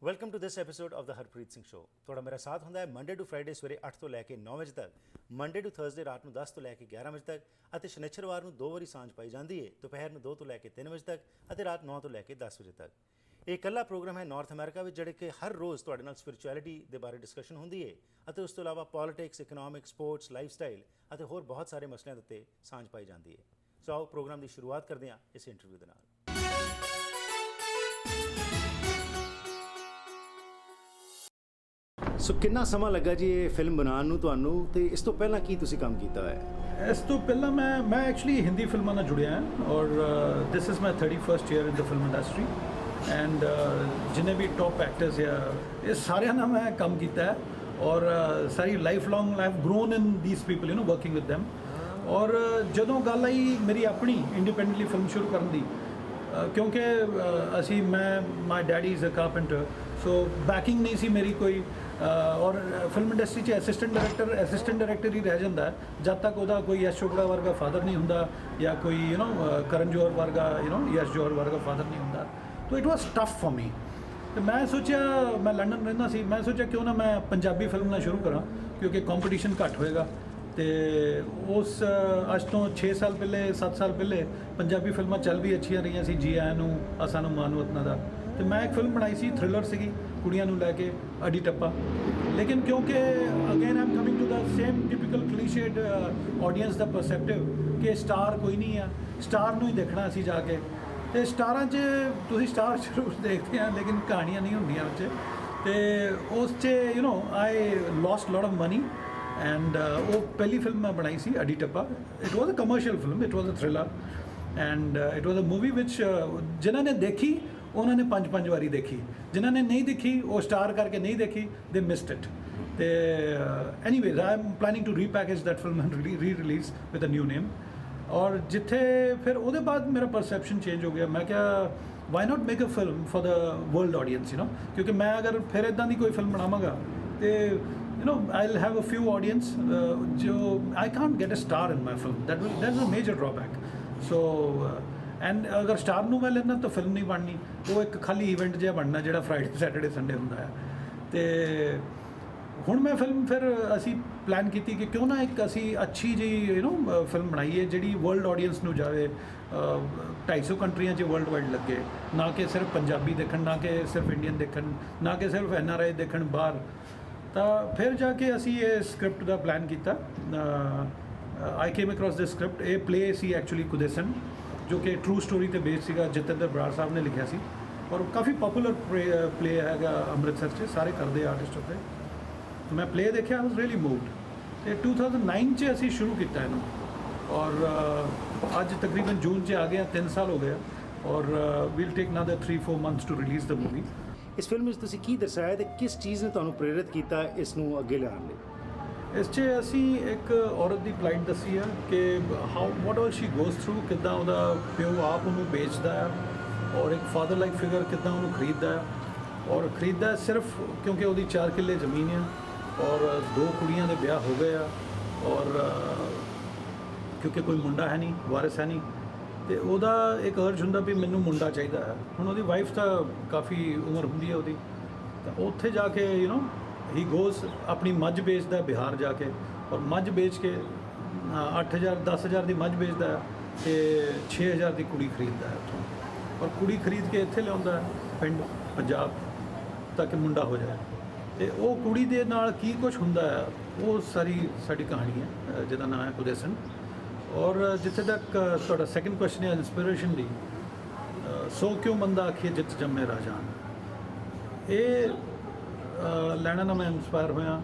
Welcome to this episode of the Harpreet Singh show. ਤੁਹਾਡਾ ਮੇਰਾ ਸਾਥ ਹੁੰਦਾ ਹੈ ਮੰਡੇ ਟੂ ਫਰਾਈਡੇ ਸਵੇਰੇ 8 ਤੋਂ ਲੈ ਕੇ 9 ਵਜੇ ਤੱਕ, ਮੰਡੇ ਟੂ ਥਰਸਡੇ ਰਾਤ ਨੂੰ 10 ਤੋਂ ਲੈ ਕੇ 11 ਵਜੇ ਤੱਕ, ਅਤੇ ਸ਼ਨੀਚਰਵਾਰ ਨੂੰ 2 ਵਾਰੀ ਸਾਂਝ ਪਾਈ ਜਾਂਦੀ ਹੈ, ਦੁਪਹਿਰ ਨੂੰ 2 ਤੋਂ ਲੈ ਕੇ 3 ਵਜੇ ਤੱਕ ਅਤੇ ਰਾਤ 9 ਤੋਂ ਲੈ ਕੇ 10 ਵਜੇ ਤੱਕ। ਇਹ ਇਕੱਲਾ ਪ੍ਰੋਗਰਾਮ ਹੈ ਨਾਰਥ ਅਮਰੀਕਾ ਵਿੱਚ, ਜਿਹੜੇ ਕਿ ਹਰ ਰੋਜ਼ ਤੁਹਾਡੇ ਨਾਲ ਸਪਿਰਿਚੁਅਲਿਟੀ ਦੇ ਬਾਰੇ ਡਿਸਕਸ਼ਨ ਹੁੰਦੀ ਹੈ, ਅਤੇ ਉਸ ਤੋਂ ਇਲਾਵਾ politics, economics, sports, life style ਅਤੇ ਹੋਰ ਬਹੁਤ ਸਾਰੇ ਮਸਲਿਆਂ ਦੇ ਉੱਤੇ ਸਾਂਝ ਪਾਈ ਜਾਂਦੀ ਹੈ। ਸੋ ਆਓ ਪ੍ਰੋਗਰਾਮ ਦੀ ਸ਼ੁਰੂਆਤ ਕਰਦੇ ਹਾਂ ਇਸ ਇੰਟਰਵਿਊ ਦੇ ਨਾਲ। ਸੋ ਕਿੰਨਾ ਸਮਾਂ ਲੱਗਾ ਜੀ ਇਹ ਫਿਲਮ ਬਣਾਉਣ ਨੂੰ ਤੁਹਾਨੂੰ, ਤੇ ਇਸ ਤੋਂ ਪਹਿਲਾਂ ਕੀ ਤੁਸੀਂ ਕੰਮ ਕੀਤਾ ਹੈ? ਇਸ ਤੋਂ ਪਹਿਲਾਂ ਮੈਂ ਐਕਚੁਅਲੀ ਹਿੰਦੀ ਫਿਲਮਾਂ ਨਾਲ ਜੁੜਿਆ ਹਾਂ, ਔਰ this is my 31st year in the film industry, and ਜਿੰਨੇ ਵੀ ਟੌਪ ਐਕਟਰਸ ਆ ਇਹ ਸਾਰਿਆਂ ਨਾਲ ਮੈਂ ਕੰਮ ਕੀਤਾ ਹੈ, ਔਰ ਸਾਰੀ life long I have grown in these people, you know, working with them. ਔਰ ਜਦੋਂ ਗੱਲ ਆਈ ਮੇਰੀ ਆਪਣੀ ਇੰਡੀਪੈਂਡੈਂਟਲੀ ਫਿਲਮ ਸ਼ੁਰੂ ਕਰਨ ਦੀ, ਕਿਉਂਕਿ my daddy is a carpenter, so backing ਨਹੀਂ ਸੀ ਮੇਰੀ ਕੋਈ, ਔਰ ਫਿਲਮ ਇੰਡਸਟਰੀ 'ਚ ਅਸਿਸਟੈਂਟ ਡਾਇਰੈਕਟਰ ਹੀ ਰਹਿ ਜਾਂਦਾ ਹੈ ਜਦ ਤੱਕ ਉਹਦਾ ਕੋਈ ਯਸ਼ ਚੋਪੜਾ ਵਰਗਾ ਫਾਦਰ ਨਹੀਂ ਹੁੰਦਾ, ਜਾਂ ਕੋਈ ਯੂ ਨੋ ਕਰਨ ਜੋਹਰ ਵਰਗਾ ਯਸ਼ ਜੋਹਰ ਵਰਗਾ ਫਾਦਰ ਨਹੀਂ ਹੁੰਦਾ। ਤਾਂ it was tough for me. ਅਤੇ ਮੈਂ ਸੋਚਿਆ, ਮੈਂ ਲੰਡਨ ਰਹਿੰਦਾ ਸੀ, ਮੈਂ ਸੋਚਿਆ ਕਿਉਂ ਨਾ ਮੈਂ ਪੰਜਾਬੀ ਫਿਲਮ ਨਾਲ ਸ਼ੁਰੂ ਕਰਾਂ, ਕਿਉਂਕਿ ਕੰਪੀਟੀਸ਼ਨ ਘੱਟ ਹੋਏਗਾ। ਅਤੇ ਉਸ ਅੱਜ ਤੋਂ 6 ਸਾਲ ਪਹਿਲੇ 7 ਸਾਲ ਪਹਿਲੇ ਪੰਜਾਬੀ ਫਿਲਮਾਂ ਚੱਲ ਵੀ ਅੱਛੀਆਂ ਰਹੀਆਂ ਸੀ, ਜੀ ਆਇਆਂ ਨੂੰ, ਅਸਾਂ ਨੂੰ ਮਾਨ ਵਤਨਾਂ ਦਾ। ਅਤੇ ਮੈਂ ਇੱਕ ਫਿਲਮ ਬਣਾਈ ਸੀ, ਥ੍ਰਿਲਰ ਸੀਗੀ, ਕੁੜੀਆਂ ਨੂੰ ਲੈ ਕੇ, ਅਡੀ ਟੱਪਾ। ਲੇਕਿਨ ਕਿਉਂਕਿ again I am coming to the same typical clichéd audience ਦਾ ਪਰਸੈਪਟਿਵ ਕਿ ਸਟਾਰ ਕੋਈ ਨਹੀਂ ਆ, ਸਟਾਰ ਨੂੰ ਹੀ ਦੇਖਣਾ ਅਸੀਂ ਜਾ ਕੇ। ਅਤੇ ਸਟਾਰਾਂ 'ਚ ਤੁਸੀਂ ਸਟਾਰ ਜ਼ਰੂਰ ਦੇਖਦੇ ਆ, ਲੇਕਿਨ ਕਹਾਣੀਆਂ ਨਹੀਂ ਹੁੰਦੀਆਂ ਉੱਚ। ਅਤੇ ਉਸ 'ਚ you know I lost lot of money, and ਉਹ ਪਹਿਲੀ ਫਿਲਮ ਮੈਂ ਬਣਾਈ ਸੀ, ਅਡੀ ਟੱਪਾ। It was a commercial film, it was a thriller, and it was a movie ਵਿਚ ਜਿਨ੍ਹਾਂ ਨੇ ਦੇਖੀ ਉਹਨਾਂ ਨੇ 5 ਵਾਰੀ ਦੇਖੀ, ਜਿਨ੍ਹਾਂ ਨੇ ਨਹੀਂ ਦੇਖੀ ਉਹ ਸਟਾਰ ਕਰਕੇ ਨਹੀਂ ਦੇਖੀ, ਦੇ ਮਿਸਡ ਇਟ। ਅਤੇ anyways I am planning to repackage that film and re-release with a new name. ਔਰ ਜਿੱਥੇ ਫਿਰ ਉਹਦੇ ਬਾਅਦ ਮੇਰਾ ਪਰਸੈਪਸ਼ਨ ਚੇਂਜ ਹੋ ਗਿਆ। ਮੈਂ ਕਿਹਾ why not make a film for the world audience, you know, ਕਿਉਂਕਿ ਮੈਂ ਅਗਰ ਫਿਰ ਇੱਦਾਂ ਦੀ ਕੋਈ ਫਿਲਮ ਬਣਾਵਾਂਗਾ ਅਤੇ you know I'll have a few audience jo I can't get a star in my film, that's a major drawback. So and ਅਗਰ star ਨੂੰ ਮੈਂ ਲੈਣਾ ਤਾਂ ਫਿਲਮ ਨਹੀਂ ਬਣਨੀ, ਉਹ ਇੱਕ ਖਾਲੀ ਇਵੈਂਟ ਜਿਹਾ ਬਣਨਾ ਜਿਹੜਾ ਫਰਾਈਡੇ ਸੈਟਰਡੇ ਸੰਡੇ ਹੁੰਦਾ ਹੈ। ਅਤੇ ਹੁਣ ਮੈਂ ਫਿਲਮ ਫਿਰ ਅਸੀਂ ਪਲਾਨ ਕੀਤੀ ਕਿ ਕਿਉਂ ਨਾ ਇੱਕ ਅਸੀਂ ਅੱਛੀ ਜਿਹੀ ਯੂ ਨੋ ਫਿਲਮ ਬਣਾਈਏ ਜਿਹੜੀ ਵਰਲਡ ਆਡੀਅੰਸ ਨੂੰ ਜਾਵੇ, 250 ਕੰਟਰੀਆਂ 'ਚ ਵਰਲਡ ਵਾਈਡ ਲੱਗੇ, ਨਾ ਕਿ ਸਿਰਫ ਪੰਜਾਬੀ ਦੇਖਣ, ਨਾ ਕਿ ਸਿਰਫ ਇੰਡੀਅਨ ਦੇਖਣ, ਨਾ ਕਿ ਸਿਰਫ NRI ਦੇਖਣ ਬਾਹਰ। ਤਾਂ ਫਿਰ ਜਾ ਕੇ ਅਸੀਂ ਇਹ ਸਕ੍ਰਿਪਟ ਦਾ ਪਲਾਨ ਕੀਤਾ। ਆਈ ਕੇਮ ਅਕ੍ਰੋਸ ਦਿਸ ਸਕ੍ਰਿਪਟ। ਇਹ ਪਲੇ ਸੀ ਐਕਚੁਅਲੀ ਕੁਦੇਸਨ, ਜੋ ਕਿ ਟਰੂ ਸਟੋਰੀ 'ਤੇ ਬੇਸ ਸੀਗਾ, ਜਤਿੰਦਰ ਬਰਾੜ ਸਾਹਿਬ ਨੇ ਲਿਖਿਆ ਸੀ, ਔਰ ਕਾਫੀ ਪਪੂਲਰ ਪਲੇ ਹੈਗਾ ਅੰਮ੍ਰਿਤਸਰ 'ਚ, ਸਾਰੇ ਕਰਦੇ ਆਰਟਿਸਟ ਉੱਤੇ। ਮੈਂ ਪਲੇ ਦੇਖਿਆ, ਆਈ ਵਾਜ਼ ਰੀਅਲੀ ਮੂਵਡ। ਅਤੇ 2009 'ਚ ਅਸੀਂ ਸ਼ੁਰੂ ਕੀਤਾ ਇਹਨੂੰ, ਔਰ ਅੱਜ ਤਕਰੀਬਨ ਜੂਨ 'ਚ ਆ ਗਏ, 3 ਸਾਲ ਹੋ ਗਏ, ਔਰ we'll take another 3-4 months to release the movie. ਇਸ ਫਿਲਮ ਵਿੱਚ ਤੁਸੀਂ ਕੀ ਦਰਸਾਇਆ ਤੇ ਕਿਸ ਚੀਜ਼ ਨੇ ਤੁਹਾਨੂੰ ਪ੍ਰੇਰਿਤ ਕੀਤਾ ਇਸ ਨੂੰ ਅੱਗੇ ਲਿਆਉਣ ਲਈ? ਇਸ 'ਚ ਅਸੀਂ ਇੱਕ ਔਰਤ ਦੀ ਪਲਾਈਟ ਦੱਸੀ ਆ ਕਿ ਵਾਟ ਆਲ ਸ਼ੀ ਗੋਜ਼ ਥਰੂ, ਕਿੱਦਾਂ ਉਹਦਾ ਪਿਓ ਆਪ ਉਹਨੂੰ ਵੇਚਦਾ ਹੈ, ਔਰ ਇੱਕ ਫਾਦਰ ਲਾਈਕ ਫਿਗਰ ਕਿੱਦਾਂ ਉਹਨੂੰ ਖਰੀਦਦਾ ਹੈ, ਔਰ ਖਰੀਦਦਾ ਸਿਰਫ ਕਿਉਂਕਿ ਉਹਦੀ 4 ਕਿੱਲੇ ਜ਼ਮੀਨ ਆ, ਔਰ 2 ਕੁੜੀਆਂ ਦੇ ਵਿਆਹ ਹੋ ਗਏ ਆ, ਔਰ ਕਿਉਂਕਿ ਕੋਈ ਮੁੰਡਾ ਹੈ ਨਹੀਂ, ਵਾਰਿਸ ਹੈ ਨਹੀਂ, ਅਤੇ ਉਹਦਾ ਇੱਕ ਅਰਜ਼ ਹੁੰਦਾ ਵੀ ਮੈਨੂੰ ਮੁੰਡਾ ਚਾਹੀਦਾ ਹੈ। ਹੁਣ ਉਹਦੀ ਵਾਈਫ ਤਾਂ ਕਾਫੀ ਉਮਰ ਹੁੰਦੀ ਹੈ ਉਹਦੀ, ਤਾਂ ਉੱਥੇ ਜਾ ਕੇ ਯੂ ਨੋ ਹੀ ਗੋਜ਼, ਆਪਣੀ ਮੱਝ ਵੇਚਦਾ ਬਿਹਾਰ ਜਾ ਕੇ, ਔਰ ਮੱਝ ਵੇਚ ਕੇ 8,000-10,000 ਦੀ ਮੱਝ ਵੇਚਦਾ ਹੈ, ਅਤੇ 6,000 ਦੀ ਕੁੜੀ ਖਰੀਦਦਾ ਹੈ ਉੱਥੋਂ, ਔਰ ਕੁੜੀ ਖਰੀਦ ਕੇ ਇੱਥੇ ਲਿਆਉਂਦਾ ਹੈ ਪਿੰਡ ਪੰਜਾਬ, ਤਾਂ ਕਿ ਮੁੰਡਾ ਹੋ ਜਾਏ। ਅਤੇ ਉਹ ਕੁੜੀ ਦੇ ਨਾਲ ਕੀ ਕੁਛ ਹੁੰਦਾ ਹੈ, ਉਹ ਸਾਡੀ ਕਹਾਣੀ ਹੈ, ਜਿਹਦਾ ਨਾਮ ਹੈ ਕੁਦੇਸਨ। ਔਰ ਜਿੱਥੇ ਤੱਕ ਤੁਹਾਡਾ ਸੈਕਿੰਡ ਕੁਐਸਚਨ ਹੈ ਇੰਸਪੀਰੇਸ਼ਨ ਦੀ, ਸੋ ਕਿਉਂ ਮੰਦਾ ਆਖੀਏ ਜਿੱਤ ਜੰਮੇ ਰਾਜਾਨ, ਇਹ ਲੈਣਾ ਨਾਲ ਮੈਂ ਇੰਸਪਾਇਰ ਹੋਇਆ।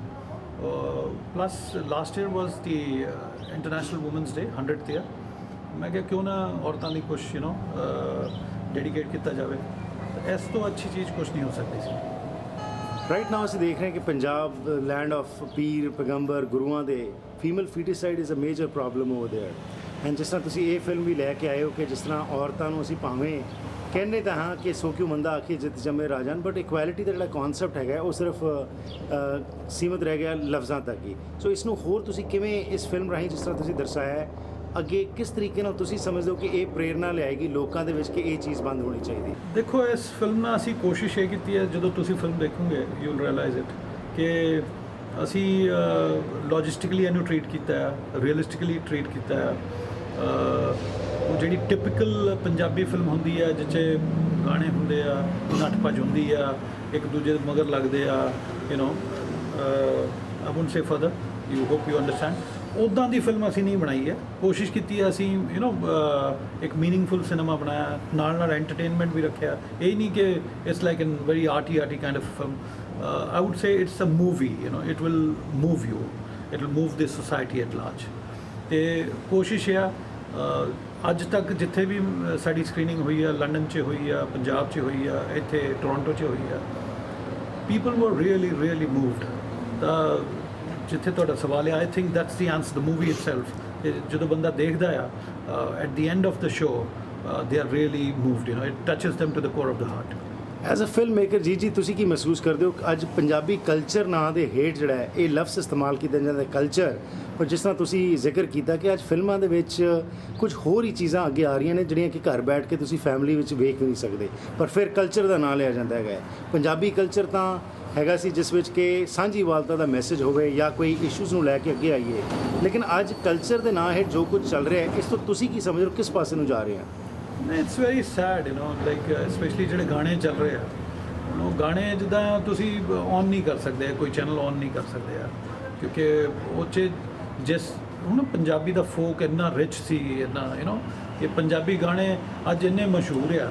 ਪਲੱਸ ਲਾਸਟ ਈਅਰ ਵਾਜ਼ ਦੀ ਇੰਟਰਨੈਸ਼ਨਲ ਵੂਮਨਸ ਡੇ, 100th ਈਅਰ। ਮੈਂ ਕਿਹਾ ਕਿਉਂ ਨਾ ਔਰਤਾਂ ਲਈ ਕੁਛ ਯੂ ਨੋ ਡੈਡੀਕੇਟ ਕੀਤਾ ਜਾਵੇ, ਇਸ ਤੋਂ ਅੱਛੀ ਚੀਜ਼ ਕੁਛ ਨਹੀਂ ਹੋ ਸਕਦੀ ਸੀ। ਰਾਈਟ ਨਾਓ ਅਸੀਂ ਦੇਖ ਰਹੇ ਹਾਂ ਕਿ ਪੰਜਾਬ ਲੈਂਡ ਆਫ ਪੀਰ ਪੈਗੰਬਰ ਗੁਰੂਆਂ ਦੇ female foeticide is a major problem over there. And ਜਿਸ ਤਰ੍ਹਾਂ ਤੁਸੀਂ ਇਹ ਫਿਲਮ ਵੀ ਲੈ ਕੇ ਆਏ ਹੋ ਕਿ ਜਿਸ ਤਰ੍ਹਾਂ ਔਰਤਾਂ ਨੂੰ ਅਸੀਂ ਭਾਵੇਂ ਕਹਿੰਦੇ ਤਾਂ ਹਾਂ ਕਿ ਸੋ ਕਿਉਂ ਮੰਦਾ ਆਖੀ ਜਿੱਤ ਜੰਮੇ ਰਾਜਾਨ, ਬਟ ਇਕੁਐਲਿਟੀ ਦਾ ਜਿਹੜਾ ਕਨਸੈਪਟ ਹੈਗਾ ਉਹ ਸਿਰਫ ਸੀਮਤ ਰਹਿ ਗਿਆ ਲਫ਼ਜ਼ਾਂ ਤੱਕ ਹੀ। ਸੋ ਇਸ ਨੂੰ ਹੋਰ ਤੁਸੀਂ ਕਿਵੇਂ ਇਸ ਫਿਲਮ ਰਾਹੀਂ ਜਿਸ ਤਰ੍ਹਾਂ ਤੁਸੀਂ ਦਰਸਾਇਆ ਹੈ, ਅੱਗੇ ਕਿਸ ਤਰੀਕੇ ਨਾਲ ਤੁਸੀਂ ਸਮਝਦੇ ਹੋ ਕਿ ਇਹ ਪ੍ਰੇਰਨਾ ਲਿਆਏਗੀ ਲੋਕਾਂ ਦੇ ਵਿੱਚ ਕਿ ਇਹ ਚੀਜ਼ ਬੰਦ ਹੋਣੀ ਚਾਹੀਦੀ? ਦੇਖੋ, ਇਸ ਫਿਲਮ ਨਾਲ ਅਸੀਂ ਕੋਸ਼ਿਸ਼ ਇਹ ਕੀਤੀ ਹੈ, ਜਦੋਂ ਤੁਸੀਂ ਫਿਲਮ ਦੇਖੋਗੇ ਯੂ ਵਿਲ ਰਿਅਲਾਈਜ਼ ਇਟ, ਕਿ ਅਸੀਂ ਲੌਜਿਸਟਿਕਲੀ ਇਹਨੂੰ ਟਰੀਟ ਕੀਤਾ ਹੈ, ਰੀਅਲਿਸਟਿਕਲੀ ਟਰੀਟ ਕੀਤਾ ਹੈ। ਉਹ ਜਿਹੜੀ ਟਿਪੀਕਲ ਪੰਜਾਬੀ ਫਿਲਮ ਹੁੰਦੀ ਹੈ ਜਿਹ 'ਚ ਗਾਣੇ ਹੁੰਦੇ ਆ, ਨੱਠ ਭੱਜ ਹੁੰਦੀ ਆ, ਇੱਕ ਦੂਜੇ ਦੇ ਮਗਰ ਲੱਗਦੇ ਆ, you know I won't say further, you hope you understand. ਉੱਦਾਂ ਦੀ ਫਿਲਮ ਅਸੀਂ ਨਹੀਂ ਬਣਾਈ ਹੈ। ਕੋਸ਼ਿਸ਼ ਕੀਤੀ ਹੈ ਅਸੀਂ ਯੂ ਨੋ ਇੱਕ ਮੀਨਿੰਗਫੁਲ ਸਿਨੇਮਾ ਬਣਾਇਆ, ਨਾਲ ਐਂਟਰਟੇਨਮੈਂਟ ਵੀ ਰੱਖਿਆ। ਇਹ ਨਹੀਂ ਕਿ it's like in very arty kind of film. I would say it's a movie, you know, it will move you, it will move the society at large. ਤੇ ਕੋਸ਼ਿਸ਼ ਆ ਅੱਜ ਤੱਕ ਜਿੱਥੇ ਵੀ ਸਾਡੀ ਸਕਰੀਨਿੰਗ ਹੋਈ ਆ, ਲੰਡਨ 'ਚ ਹੋਈ ਆ, ਪੰਜਾਬ 'ਚ ਹੋਈ ਆ, ਇੱਥੇ ਟੋਰਾਂਟੋ 'ਚ ਹੋਈ ਆ, people were really moved। ਤਾਂ ਜਿੱਥੇ ਤੁਹਾਡਾ ਸਵਾਲ ਹੈ, I think that's the answer, the movie itself। ਤੇ ਜਦੋਂ ਬੰਦਾ ਦੇਖਦਾ ਆ at the end of the show, they are really moved, you know, it touches them to the core of the heart। As a film maker ਜੀ ਤੁਸੀਂ ਕੀ ਮਹਿਸੂਸ ਕਰਦੇ ਹੋ ਅੱਜ ਪੰਜਾਬੀ ਕਲਚਰ ਨਾਂ ਦੇ ਹੇਠ ਜਿਹੜਾ ਹੈ ਇਹ ਲਫ਼ਜ਼ ਇਸਤੇਮਾਲ ਕੀਤਾ ਜਾਂਦਾ ਕਲਚਰ, ਪਰ ਜਿਸ ਤਰ੍ਹਾਂ ਤੁਸੀਂ ਜ਼ਿਕਰ ਕੀਤਾ ਕਿ ਅੱਜ ਫਿਲਮਾਂ ਦੇ ਵਿੱਚ ਕੁਝ ਹੋਰ ਹੀ ਚੀਜ਼ਾਂ ਅੱਗੇ ਆ ਰਹੀਆਂ ਨੇ ਜਿਹੜੀਆਂ ਕਿ ਘਰ ਬੈਠ ਕੇ ਤੁਸੀਂ ਫੈਮਿਲੀ ਵਿੱਚ ਵੇਖ ਵੀ ਨਹੀਂ ਸਕਦੇ, ਪਰ ਫਿਰ ਕਲਚਰ ਦਾ ਨਾਂ ਲਿਆ ਜਾਂਦਾ ਹੈਗਾ। ਪੰਜਾਬੀ ਕਲਚਰ ਤਾਂ ਹੈਗਾ ਸੀ ਜਿਸ ਵਿੱਚ ਕਿ ਸਾਂਝੀਵਾਲਤਾ ਦਾ ਮੈਸੇਜ ਹੋਵੇ ਜਾਂ ਕੋਈ ਇਸ਼ੂਜ਼ ਨੂੰ ਲੈ ਕੇ ਅੱਗੇ ਆਈਏ, ਲੇਕਿਨ ਅੱਜ ਕਲਚਰ ਦੇ ਨਾਂ ਹੇਠ ਜੋ ਕੁਝ ਚੱਲ ਰਿਹਾ ਹੈ, ਇਸ ਤੋਂ ਤੁਸੀਂ ਕੀ ਸਮਝਦੇ ਹੋ, ਕਿਸ ਪਾਸੇ ਨੂੰ ਜਾ ਰਹੇ ਆ? It's very sad, you know, like specially ਜਿਹੜੇ ਗਾਣੇ ਚੱਲ ਰਹੇ ਆ, ਉਹ ਗਾਣੇ ਜਿੱਦਾਂ ਤੁਸੀਂ ਔਨ ਨਹੀਂ ਕਰ ਸਕਦੇ, ਕੋਈ ਚੈਨਲ ਔਨ ਨਹੀਂ ਕਰ ਸਕਦੇ ਆ, ਕਿਉਂਕਿ ਉਹ 'ਚ ਜਿਸ ਹੁਣ ਪੰਜਾਬੀ ਦਾ ਫੋਕ ਇੰਨਾ ਰਿਚ ਸੀ, ਇੰਨਾ ਯੂ ਨੋ, ਕਿ ਪੰਜਾਬੀ ਗਾਣੇ ਅੱਜ ਇੰਨੇ ਮਸ਼ਹੂਰ ਆ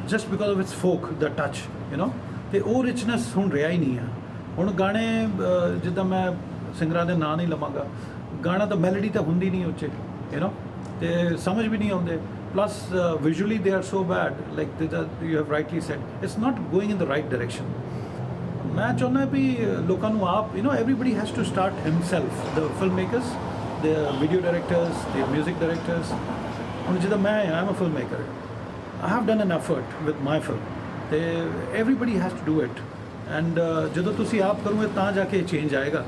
just because of its folk the touch, you know, ਅਤੇ ਉਹ ਰਿਚਨੈਸ ਹੁਣ ਰਿਹਾ ਹੀ ਨਹੀਂ ਆ। ਹੁਣ ਗਾਣੇ ਜਿੱਦਾਂ ਮੈਂ ਸਿੰਗਰਾਂ ਦੇ ਨਾਂ ਨਹੀਂ ਲਵਾਂਗਾ, ਗਾਣਾ ਤਾਂ ਮੈਲੋਡੀ ਤਾਂ ਹੁੰਦੀ ਨਹੀਂ ਉਹ 'ਚ, ਯੂ ਨੋ, ਤੇ ਸਮਝ ਵੀ ਨਹੀਂ ਆਉਂਦੇ। Plus visually they are so bad, like you have rightly said, it's not going in the right direction। मैं चाहना भी लोगों को आप, you know, everybody has to start himself, the filmmakers, the video directors, the music directors। ਹੁਣ ਜਿੱਦਾਂ ਮੈਂ I'm a filmmaker, I have done an effort with my film, ਤੇ everybody has to do it, and ਜਦੋਂ ਤੁਸੀਂ ਆਪ ਕਰੋਗੇ ਤਾਂ ਜਾ ਕੇ change ਆਏਗਾ,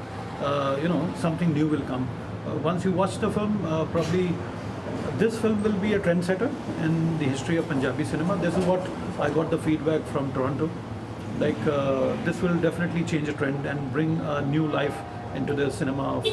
you know, something new will come। Once you watch the film, probably this film will be a trendsetter in the history of Punjabi cinema। This is what I got the feedback from Toronto, like this will definitely change a trend and bring a new life into the cinema of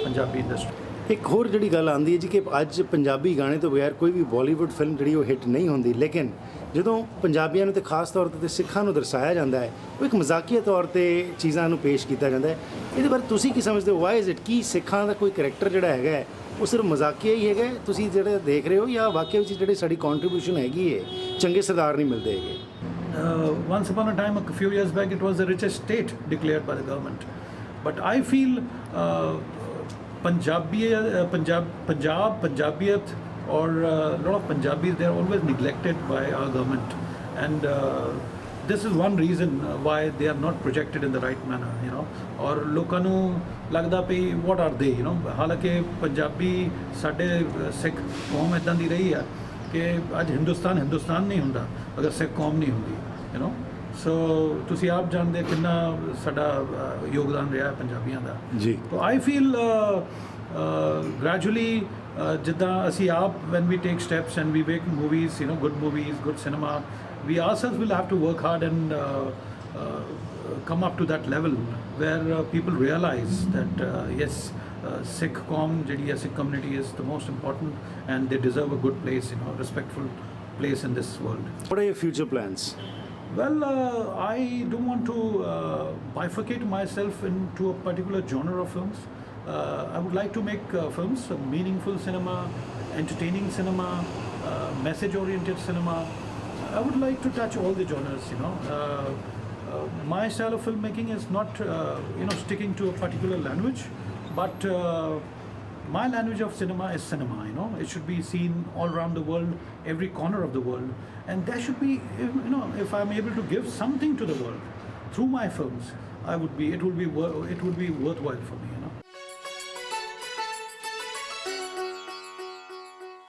Punjabi industry। ਇੱਕ ਹੋਰ ਜਿਹੜੀ ਗੱਲ ਆਉਂਦੀ ਹੈ ਜੀ ਕਿ ਅੱਜ ਪੰਜਾਬੀ ਗਾਣੇ ਤੋਂ ਬਗੈਰ ਕੋਈ ਵੀ ਬਾਲੀਵੁੱਡ ਫਿਲਮ ਜਿਹੜੀ ਉਹ ਹਿੱਟ ਨਹੀਂ ਹੁੰਦੀ, ਲੇਕਿਨ ਜਦੋਂ ਪੰਜਾਬੀਆਂ ਨੂੰ ਤੇ ਖਾਸ ਤੌਰ ਤੇ ਸਿੱਖਾਂ ਨੂੰ ਦਰਸਾਇਆ ਜਾਂਦਾ ਹੈ, ਉਹ ਇੱਕ ਮਜ਼ਾਕੀਆ ਤੌਰ ਤੇ ਚੀਜ਼ਾਂ ਨੂੰ ਪੇਸ਼ ਕੀਤਾ ਜਾਂਦਾ ਹੈ। ਇਹਦੇ ਬਾਰੇ ਤੁਸੀਂ ਕੀ ਸਮਝਦੇ ਹੋ? Y is it? ਕੀ ਸਿੱਖਾਂ ਦਾ ਕੋਈ ਕਰੈਕਟਰ ਜਿਹੜਾ ਹੈਗਾ ਹੈ ਉਹ ਸਿਰਫ ਮਜ਼ਾਕੀਆ ਹੀ ਹੈਗਾ ਤੁਸੀਂ ਜਿਹੜੇ ਦੇਖ ਰਹੇ ਹੋ, ਜਾਂ ਵਾਕਿਆ ਵਿੱਚ ਜਿਹੜੀ ਸਾਡੀ ਕੰਟਰੀਬਿਊਸ਼ਨ ਹੈਗੀ ਹੈ, ਚੰਗੇ ਸਰਦਾਰ ਨਹੀਂ ਮਿਲਦੇ ਹੈਗੇ? Once upon a time, a few years back, it was the richest state declared by the government, but I feel Punjabiyat or a lot of Punjabis, they are always neglected by our government, and this is one reason why they are not projected in the right manner, you know। और लोगों ਨੂੰ ਲੱਗਦਾ ਵੀ what are they, you know, ਹਾਲਾਂਕਿ ਪੰਜਾਬੀ ਸਾਡੇ ਸਿੱਖ ਕੌਮ ਇੱਦਾਂ ਦੀ ਰਹੀ ਆ ਕਿ ਅੱਜ ਹਿੰਦੁਸਤਾਨ ਨਹੀਂ ਹੁੰਦਾ ਅਗਰ ਸਿੱਖ ਕੌਮ ਨਹੀਂ ਹੁੰਦੀ, you know। ਸੋ ਤੁਸੀਂ ਆਪ ਜਾਣਦੇ ਕਿੰਨਾ ਸਾਡਾ ਯੋਗਦਾਨ ਰਿਹਾ ਪੰਜਾਬੀਆਂ ਦਾ ਜੀ। ਤਾਂ ਆਈ ਫੀਲ ਗ੍ਰੈਜੂਅਲੀ ਜਿੱਦਾਂ ਅਸੀਂ ਆਪ when we take steps and we make movies, you know, good movies, good cinema, we ourselves will have to work hard and come up to that level where people realize that yes, Sikh qawm ਜਿਹੜੀ ਹੈ, Sikh community is the most important and they deserve a good place, you know, respectful place in this world। What are your future plans? Well, I don't want to bifurcate myself into a particular genre of films। I would like to make films, meaningful cinema, entertaining cinema, message-oriented cinema। I would like to touch all the genres, you know। My style of filmmaking is not, you know, sticking to a particular language, but my language of cinema is cinema, you know. It should be seen all around the world, every corner of the world, and there should be, you know, if I'm able to give something to the world through my films, it would be worthwhile for me।